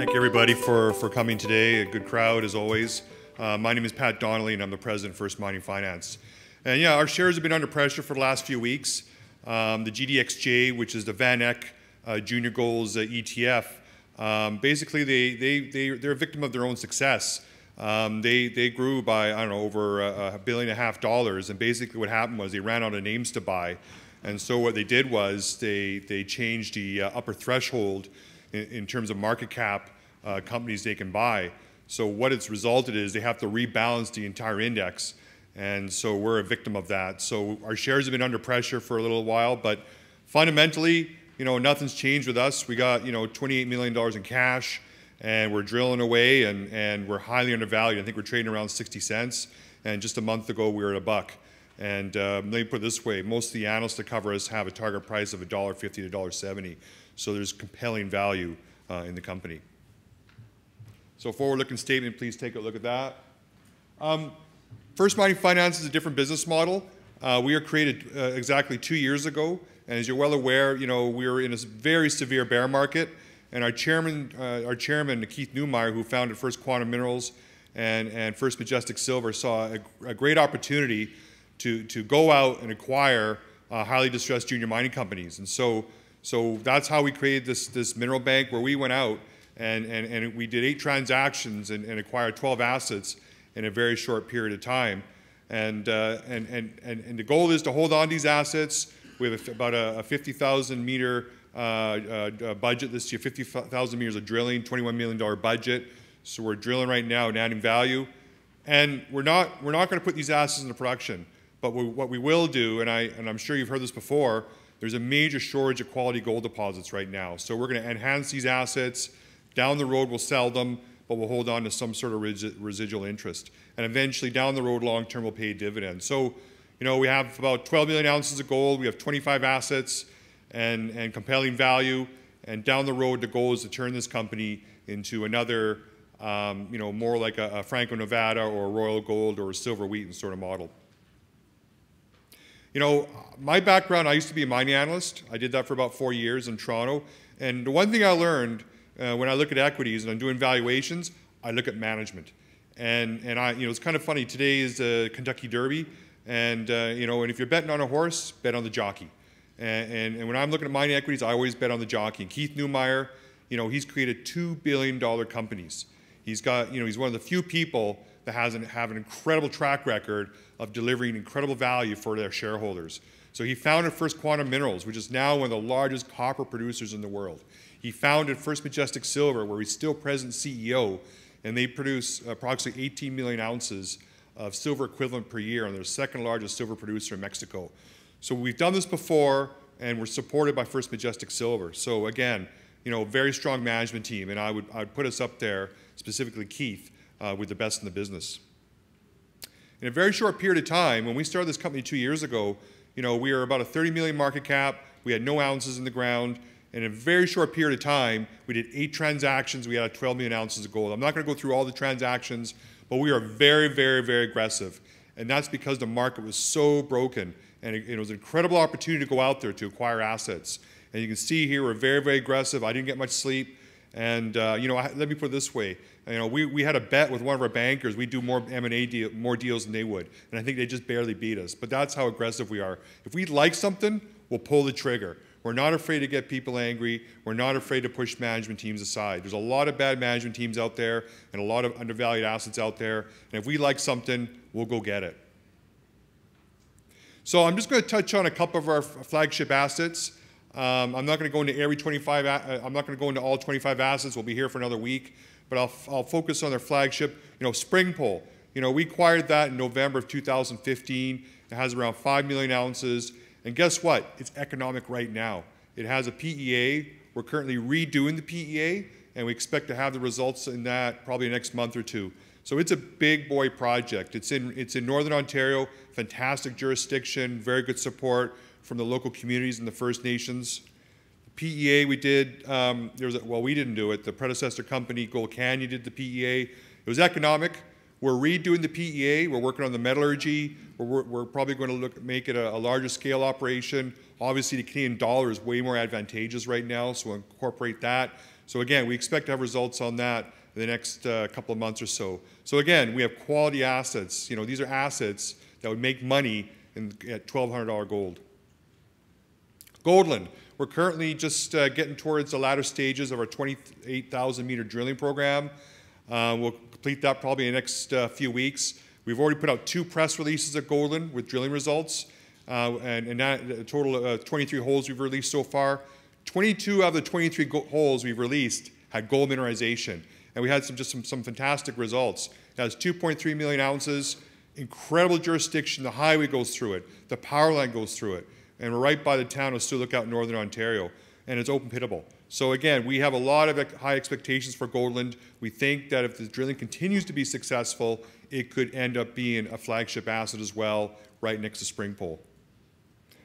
Thank you everybody for coming today. A good crowd as always. My name is Pat Donnelly and I'm the president of First Mining Finance. And yeah, our shares have been under pressure for the last few weeks. The GDXJ, which is the Van Eck Junior Golds ETF, basically they're a victim of their own success. They grew by, I don't know, over $1.5 billion, and basically what happened was they ran out of names to buy. And so what they did was they changed the upper threshold in terms of market cap companies they can buy. So what it's resulted is they have to rebalance the entire index, and so we're a victim of that. So our shares have been under pressure for a little while, but fundamentally, nothing's changed with us. We got, $28 million in cash, and we're drilling away, and we're highly undervalued. I think we're trading around 60 cents, and just a month ago we were at $1. And let me put it this way, most of the analysts that cover us have a target price of $1.50 to $1.70. So there's compelling value in the company. So forward-looking statement, please take a look at that. First Mining Finance is a different business model. We were created exactly 2 years ago, and as you're well aware, we were in a very severe bear market, and our chairman, Keith Neumeyer, who founded First Quantum Minerals and First Majestic Silver, saw a great opportunity to go out and acquire highly distressed junior mining companies. And so that's how we created this mineral bank, where we went out and we did 8 transactions and acquired 12 assets in a very short period of time. And the goal is to hold on to these assets. We have about a 50,000 meter budget this year, 50,000 meters of drilling, $21 million budget. So we're drilling right now and adding value. And we're not going to put these assets into production. But what we will do, and I'm sure you've heard this before, there's a major shortage of quality gold deposits right now. So we're going to enhance these assets. Down the road, we'll sell them, but we'll hold on to some sort of residual interest. And eventually, down the road, long term, we'll pay a dividend. So, we have about 12 million ounces of gold. We have 25 assets and compelling value. And down the road, the goal is to turn this company into another, more like a Franco-Nevada or a Royal Gold or a Silver Wheaton sort of model. My background, I used to be a mining analyst. I did that for about 4 years in Toronto. And the one thing I learned when I look at equities and I'm doing valuations, I look at management. And it's kind of funny. Today is the Kentucky Derby. And, and if you're betting on a horse, bet on the jockey. And when I'm looking at mining equities, I always bet on the jockey. And Keith Neumeyer, he's created $2 billion companies. He's got, he's one of the few people that have an incredible track record of delivering incredible value for their shareholders. So he founded First Quantum Minerals, which is now one of the largest copper producers in the world. He founded First Majestic Silver, where he's still president CEO, and they produce approximately 18 million ounces of silver equivalent per year, and they're the second largest silver producer in Mexico. So we've done this before, and we're supported by First Majestic Silver. So again, very strong management team, and I would put us up there, specifically Keith, with the best in the business. In a very short period of time, when we started this company 2 years ago, we were about a 30 million market cap. We had no ounces in the ground. And in a very short period of time, we did 8 transactions. We had 12 million ounces of gold. I'm not going to go through all the transactions, but we are very, very, very aggressive. And that's because the market was so broken. And it was an incredible opportunity to go out there to acquire assets. And you can see here, we're very, very aggressive. I didn't get much sleep. And, let me put it this way. We had a bet with one of our bankers. We'd do more M&A more deals than they would. And I think they just barely beat us. But that's how aggressive we are. If we like something, we'll pull the trigger. We're not afraid to get people angry. We're not afraid to push management teams aside. There's a lot of bad management teams out there and a lot of undervalued assets out there. And if we like something, we'll go get it. So I'm just going to touch on a couple of our flagship assets. I'm not going to go into I'm not going to go into all 25 assets. We'll be here for another week. But I'll focus on their flagship, Springpole. We acquired that in November of 2015. It has around 5 million ounces. And guess what? It's economic right now. It has a PEA. We're currently redoing the PEA, and we expect to have the results in that probably next month or two. So it's a big boy project. It's in Northern Ontario, fantastic jurisdiction, very good support from the local communities and the First Nations. PEA we did, we didn't do it. The predecessor company, Gold Canyon, did the PEA. It was economic. We're redoing the PEA. We're working on the metallurgy. We're probably going to make it a larger scale operation. Obviously, the Canadian dollar is way more advantageous right now, so we'll incorporate that. So again, we expect to have results on that in the next couple of months or so. So again, we have quality assets. These are assets that would make money at $1,200 gold. Goldland, we're currently just getting towards the latter stages of our 28,000 meter drilling program. We'll complete that probably in the next few weeks. We've already put out 2 press releases at Goldland with drilling results, and that, a total of 23 holes we've released so far. 22 out of the 23 holes we've released had gold mineralization, and we had some fantastic results. It has 2.3 million ounces, incredible jurisdiction. The highway goes through it, the power line goes through it, and we're right by the town of Sioux Lookout, Northern Ontario, and it's open pittable. So again, we have a lot of high expectations for Goldland. We think that if the drilling continues to be successful, it could end up being a flagship asset as well, right next to Springpole.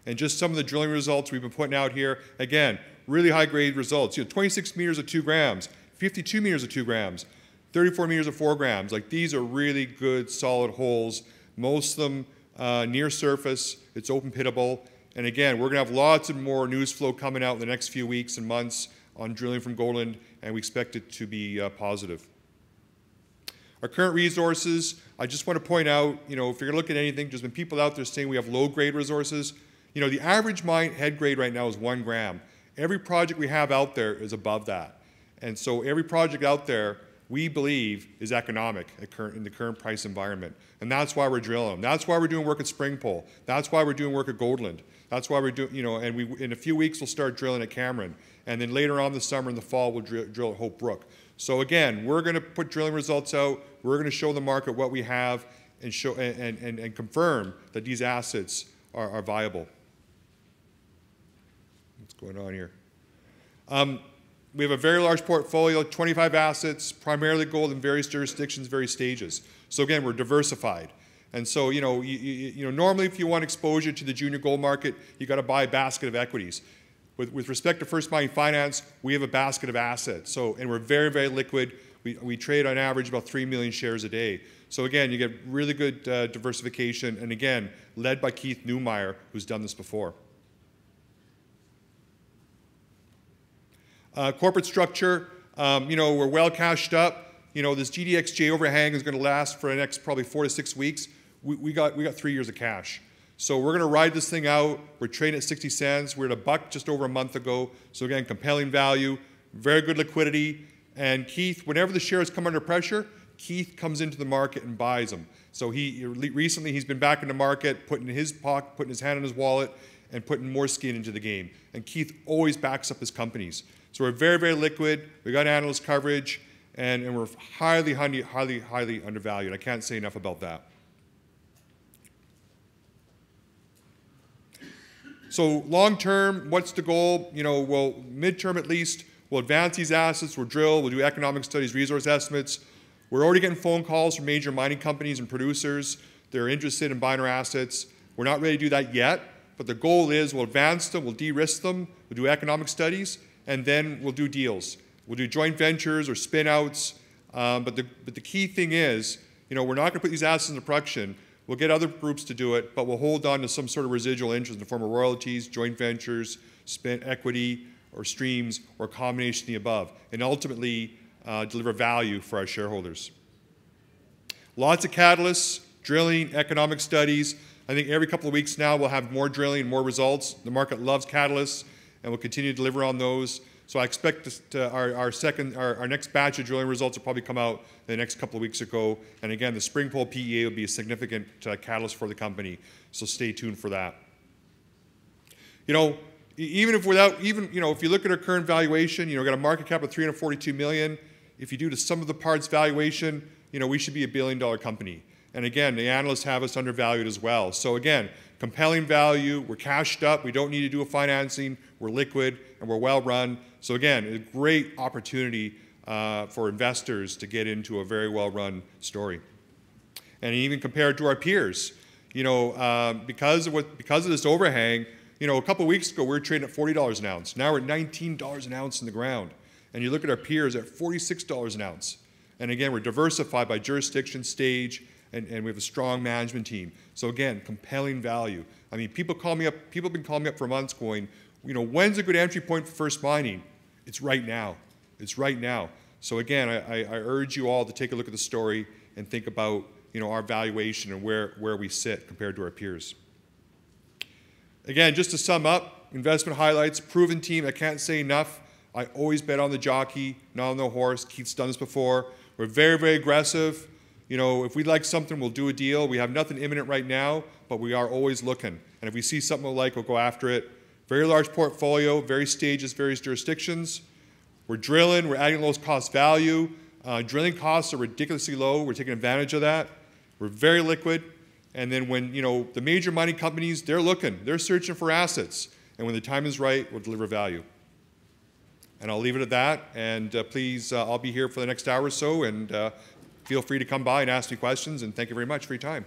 And just some of the drilling results we've been putting out here, again, really high grade results. 26 meters at 2 grams, 52 meters at 2 grams, 34 meters at 4 grams. Like, these are really good, solid holes. Most of them near surface. It's open pittable. And again, we're going to have lots of more news flow coming out in the next few weeks and months on drilling from Goldland, and we expect it to be positive. Our current resources, I just want to point out, if you're going to look at anything, there's been people out there saying we have low-grade resources. The average mine head grade right now is 1 gram. Every project we have out there is above that. And so every project out there, we believe, is economic in the current price environment. And that's why we're drilling them. That's why we're doing work at Springpole. That's why we're doing work at Goldland. That's why we're doing, and in a few weeks we'll start drilling at Cameron. And then later on this summer and the fall, we'll drill at Hope Brook. So again, we're going to put drilling results out. We're going to show the market what we have and show and confirm that these assets are viable. What's going on here? We have a very large portfolio, 25 assets, primarily gold in various jurisdictions, various stages. So again, we're diversified. And so, normally if you want exposure to the junior gold market, you got to buy a basket of equities. With respect to First Mining Finance, we have a basket of assets. So, and we're very, very liquid. We trade on average about 3 million shares a day. So again, you get really good diversification, and again, led by Keith Neumeyer, who's done this before. Corporate structure, we're well cashed up. This GDXJ overhang is going to last for the next probably 4 to 6 weeks. We got 3 years of cash. So we're going to ride this thing out. We're trading at 60 cents. We're at $1 just over a month ago. So again, compelling value, very good liquidity. And Keith, whenever the shares come under pressure, Keith comes into the market and buys them. So recently he's been back in the market, putting his hand in his wallet, and putting more skin into the game. And Keith always backs up his companies. So we're very, very liquid. We got analyst coverage, and we're highly, highly, highly, highly undervalued. I can't say enough about that. So long term, what's the goal? Well, midterm at least, we'll advance these assets, we'll drill, we'll do economic studies, resource estimates. We're already getting phone calls from major mining companies and producers. They're interested in buying our assets. We're not ready to do that yet, but the goal is we'll advance them, we'll de-risk them, we'll do economic studies, and then we'll do deals. We'll do joint ventures or spin-outs, but the key thing is, we're not going to put these assets into production. We'll get other groups to do it, but we'll hold on to some sort of residual interest in the form of royalties, joint ventures, spent equity, or streams, or a combination of the above, and ultimately deliver value for our shareholders. Lots of catalysts, drilling, economic studies. I think every couple of weeks now we'll have more drilling, more results. The market loves catalysts, and we'll continue to deliver on those. So I expect our next batch of drilling results will probably come out in the next couple of weeks ago. And again, the Springpole PEA will be a significant catalyst for the company. So stay tuned for that. Even if you look at our current valuation, got a market cap of $342 million. If you do the sum of the parts valuation, we should be $1 billion company. And again, the analysts have us undervalued as well. So again, compelling value, we're cashed up, we don't need to do a financing, we're liquid, and we're well run. So again, a great opportunity for investors to get into a very well run story. And even compared to our peers, because of this overhang, a couple of weeks ago we were trading at $40 an ounce. Now we're at $19 an ounce in the ground. And you look at our peers at $46 an ounce. And again, we're diversified by jurisdiction, stage, and we have a strong management team. So again, compelling value. I mean, people have been calling me up for months going, when's a good entry point for First Mining? It's right now. It's right now. So again, I urge you all to take a look at the story and think about our valuation and where we sit compared to our peers. Again, just to sum up, investment highlights, proven team. I can't say enough. I always bet on the jockey, not on the horse. Keith's done this before. We're very, very aggressive. If we like something, we'll do a deal. We have nothing imminent right now, but we are always looking. And if we see something we like, we'll go after it. Very large portfolio, various stages, various jurisdictions. We're drilling. We're adding lowest cost value. Drilling costs are ridiculously low. We're taking advantage of that. We're very liquid. And then when, the major mining companies, they're looking. They're searching for assets. And when the time is right, we'll deliver value. And I'll leave it at that. And please, I'll be here for the next hour or so. And feel free to come by and ask me questions. And thank you very much for your time.